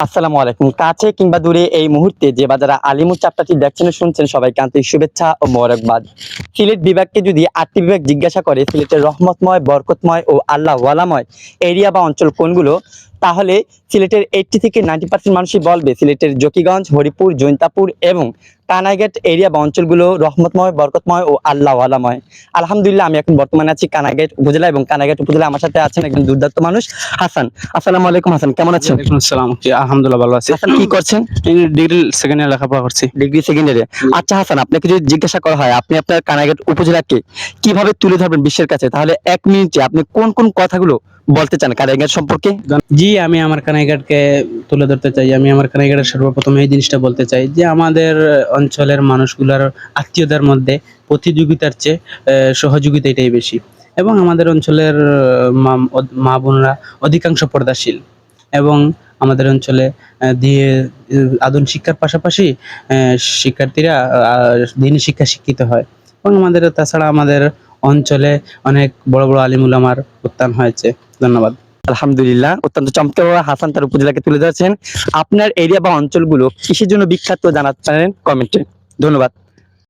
আসসালামু আলাইকুম। কাছে কিংবা দূরে এই মুহূর্তে যে বা যারা আলিমুর চাপটাটি দেখছেন ও শুনছেন সবাইকে আন্তরিক শুভেচ্ছা ও মোবারকবাদ। সিলেট বিভাগকে যদি ৮টি বিভাগ জিজ্ঞাসা করে সিলেটের রহমতময়, বরকতময় ও আল্লাহ ওয়ালাময় এরিয়া বা অঞ্চল কোনগুলো? তাহলে সিলেটের 80 থেকে 90% মানুষই বলবে সিলেটের জকিগঞ্জ, হরিপুর, জৈন্তাপুর এবং কানাইঘাট এরিয়া বা অঞ্চলগুলো রহমতময়, বরকতময় ও আল্লাহ ওয়ালাময়। আলহামদুলিল্লাহ আমি এখন বর্তমানে আছি কানাইঘাট উপজেলা এবং কানাইঘাট উপজেলা আমার সাথে আছেন একজন দুর্দান্ত মানুষ হাসান। আসসালামু আলাইকুম হাসান, কেমন আছেন? ওয়ালাইকুম আসসালাম। জি, আলহামদুলিল্লাহ ভালো আছি। হাসান কি করছেন? ডিগ্রি সেকেন্ড ইয়ার লেখাপড়া করছি। ডিগ্রি সেকেন্ড ইয়ারে। আচ্ছা হাসান, আপনাকে যদি জিজ্ঞাসা করা হয় আপনি আপনার কানাইঘাট উপজেলাকে কিভাবে তুলে ধরবেন বিশ্বের কাছে, তাহলে ১ মিনিটে আপনি কোন কোন কথাগুলো বলতে চান কানাইঘাট সম্পর্কে? জি, আমি আমার কানাইঘাটকে তুলে ধরতে চাই। আমি আমার কানাইঘাটের সর্বপ্রথম এই জিনিসটা বলতে চাই যে আমাদের অঞ্চলের মানুষগুলার আত্মীয়তার মধ্যে প্রতিযোগিতার চেয়ে সহযোগিতা এটাই বেশি। এবং আমাদের অঞ্চলের মা বোনরা অধিকাংশ পর্দাশীল এবং আমাদের অঞ্চলে আধুনিক শিক্ষার পাশাপাশি শিক্ষার্থীরা দিনী শিক্ষা শিক্ষিত হয়। এবং তাছাড়া আমাদের অঞ্চলে অনেক বড় বড় আলিম উলামার উত্থান হয়েছে। ধন্যবাদ। আলহামদুলিল্লাহ, অত্যন্ত চমৎকারভাবে হাসান তার উপজেলাকে তুলে ধরেছেন। আপনার এরিয়া বা অঞ্চলগুলো কিসের জন্য বিখ্যাত জানাতে পারেন কমেন্টে। ধন্যবাদ।